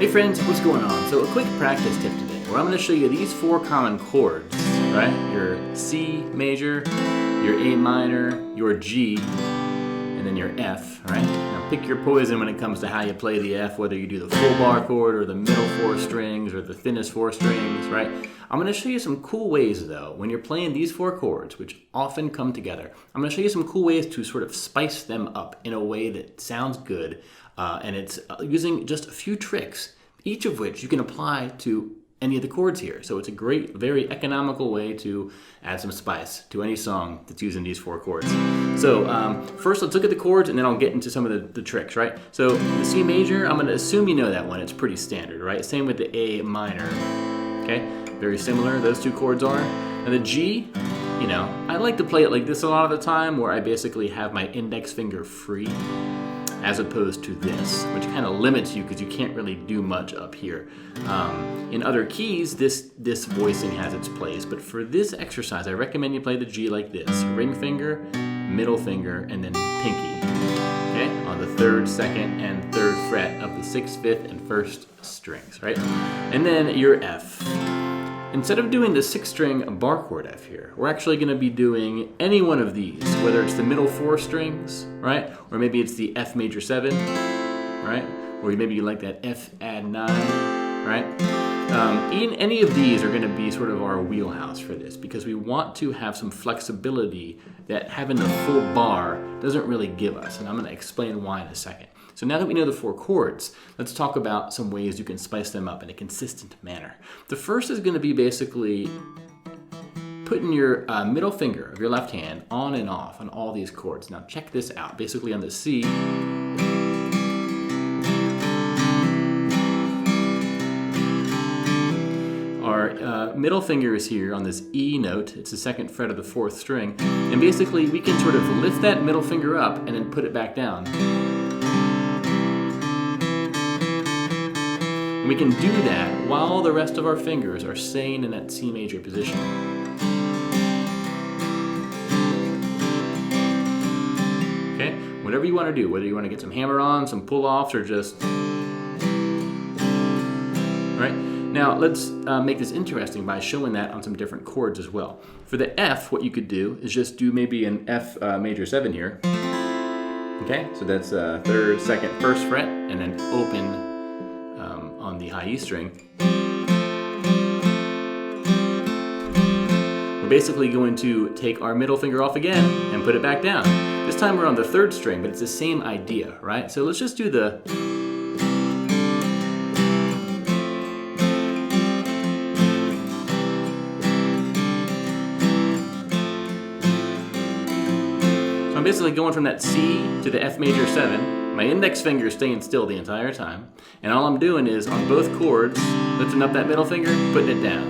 Hey friends, what's going on? So a quick practice tip today, where I'm going to show you these 4 common chords, right? Your C major, your A minor, your G, and then your F, right? Now pick your poison when it comes to how you play the F, whether you do the full bar chord or the middle 4 strings or the thinnest 4 strings, right? I'm going to show you some cool ways though, when you're playing these 4 chords, which often come together, I'm going to show you some cool ways to sort of spice them up in a way that sounds good, and it's using just a few tricks, each of which you can apply to any of the chords here. So it's a great, very economical way to add some spice to any song that's using these 4 chords. So first let's look at the chords and then I'll get into some of the tricks, right? So the C major, I'm going to assume you know that one. It's pretty standard, right? Same with the A minor, okay? Very similar, those 2 chords are. And the G, you know, I like to play it like this a lot of the time, where I basically have my index finger free, as opposed to this, which kind of limits you because you can't really do much up here. In other keys, this voicing has its place, but for this exercise, I recommend you play the G like this: ring finger, middle finger, and then pinky. Okay, on the 3rd, 2nd, and 3rd fret of the 6th, 5th, and 1st strings, right? And then your F. Instead of doing the 6-string bar chord F here, we're actually going to be doing any one of these, whether it's the middle 4 strings, right? Or maybe it's the F major 7, right? Or maybe you like that F add 9, right? Any of these are going to be sort of our wheelhouse for this, because we want to have some flexibility that having the full bar doesn't really give us, and I'm going to explain why in a second. So now that we know the 4 chords, let's talk about some ways you can spice them up in a consistent manner. The first is going to be basically putting your middle finger of your left hand on and off on all these chords. Now check this out. Basically on the C, our middle finger is here on this E note. It's the 2nd fret of the 4th string. And basically we can sort of lift that middle finger up and then put it back down. And we can do that while the rest of our fingers are staying in that C major position. Okay, whatever you want to do, whether you want to get some hammer-ons, some pull-offs, or just... Right? Now let's make this interesting by showing that on some different chords as well. For the F, what you could do is just do maybe an F major 7 here. Okay, so that's 3rd, 2nd, 1st fret, and then open on the high E string. We're basically going to take our middle finger off again and put it back down. This time we're on the 3rd string, but it's the same idea, right? So let's just do the... So I'm basically going from that C to the F major 7. My index finger is staying still the entire time, and all I'm doing is, on both chords, lifting up that middle finger, putting it down.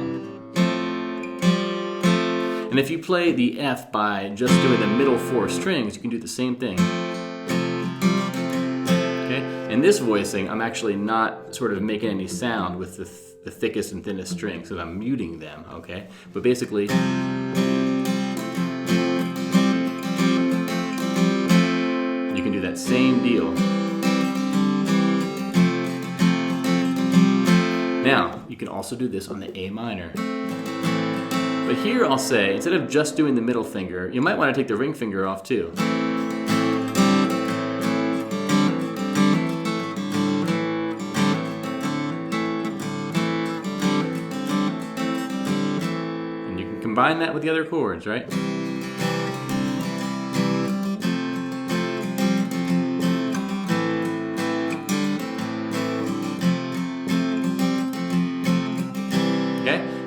And if you play the F by just doing the middle 4 strings, you can do the same thing. Okay? In this voicing, I'm actually not sort of making any sound with the thickest and thinnest strings, so I'm muting them, okay? But basically, you can do that same deal. Now, you can also do this on the A minor. But here I'll say, instead of just doing the middle finger, you might want to take the ring finger off too. And you can combine that with the other chords, right?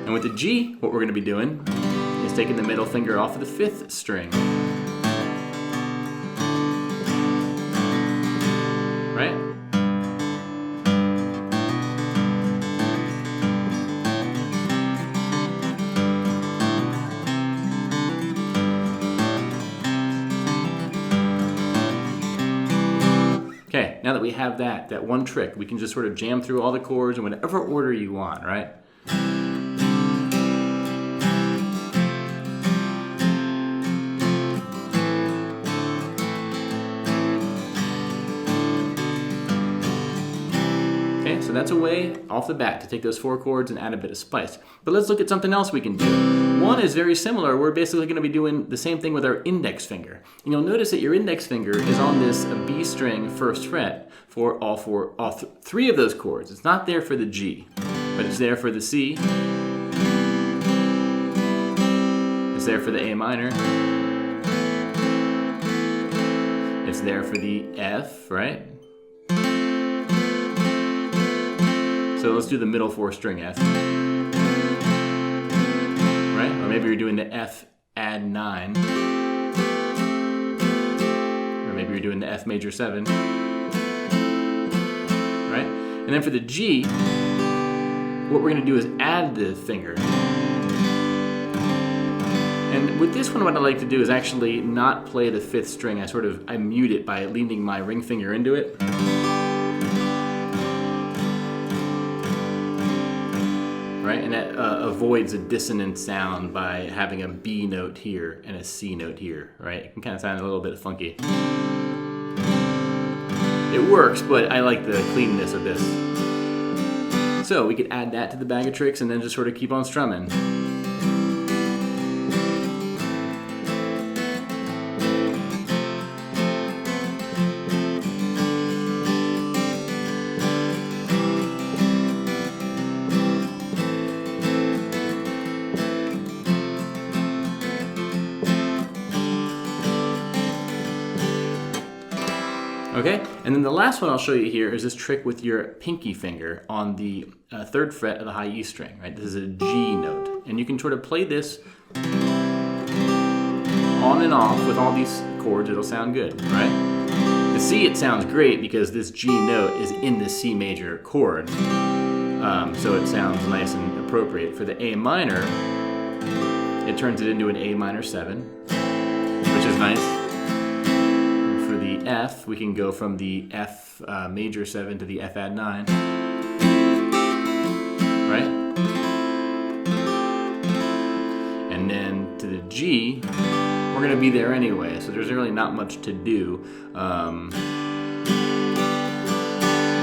And with the G, what we're going to be doing is taking the middle finger off of the 5th string. Right? Okay, now that we have that one trick, we can just sort of jam through all the chords in whatever order you want, right? So that's that's a way off the bat to take those 4 chords and add a bit of spice. But let's look at something else we can do. One is very similar. We're basically going to be doing the same thing with our index finger. And you'll notice that your index finger is on this B string 1st fret for all 3 of those chords. It's not there for the G, but it's there for the C. It's there for the A minor. It's there for the F, right? So let's do the middle 4 string F. Right? Or maybe you're doing the F add 9. Or maybe you're doing the F major 7. Right? And then for the G, what we're going to do is add the finger. And with this one, what I like to do is actually not play the 5th string. I mute it by leaning my ring finger into it. Right? And that avoids a dissonant sound by having a B note here and a C note here, right? It can kind of sound a little bit funky. It works, but I like the cleanness of this. So we could add that to the bag of tricks and then just sort of keep on strumming. Okay, and then the last one I'll show you here is this trick with your pinky finger on the 3rd fret of the high E string, right? This is a G note, and you can sort of play this on and off with all these chords. It'll sound good, right? The C, it sounds great because this G note is in the C major chord, so it sounds nice and appropriate. For the A minor, it turns it into an A minor 7, which is nice. F, we can go from the F major 7 to the F add 9, right? And then to the G, we're going to be there anyway, so there's really not much to do.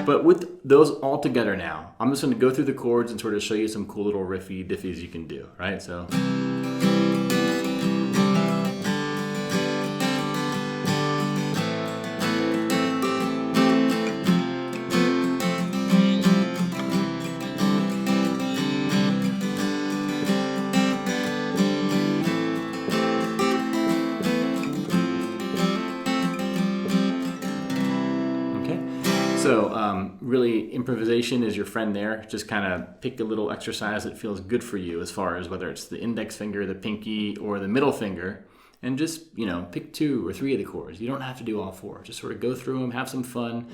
But with those all together now, I'm just going to go through the chords and sort of show you some cool little riffy diffies you can do, right? So. So really, improvisation is your friend there. Just kind of pick a little exercise that feels good for you as far as whether it's the index finger, the pinky, or the middle finger. And just, pick 2 or 3 of the chords. You don't have to do all 4. Just sort of go through them, have some fun,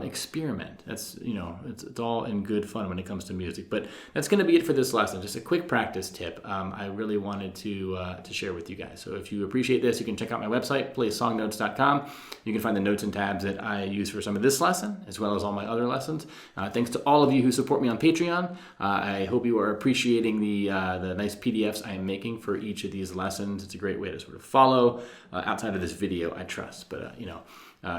experiment. That's, it's all in good fun when it comes to music. But that's going to be it for this lesson. Just a quick practice tip I really wanted to share with you guys. So if you appreciate this, you can check out my website, playsongnotes.com. You can find the notes and tabs that I use for some of this lesson, as well as all my other lessons. Thanks to all of you who support me on Patreon. I hope you are appreciating the nice PDFs I am making for each of these lessons. It's a great way to sort of follow outside of this video, I trust. But,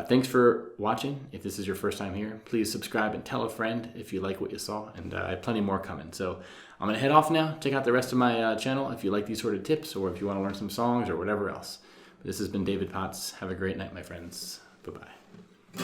thanks for watching. If this is your first time here, please subscribe and tell a friend if you like what you saw. And I have plenty more coming. So I'm going to head off now. Check out the rest of my channel if you like these sort of tips or if you want to learn some songs or whatever else. This has been David Potts. Have a great night, my friends. Bye-bye.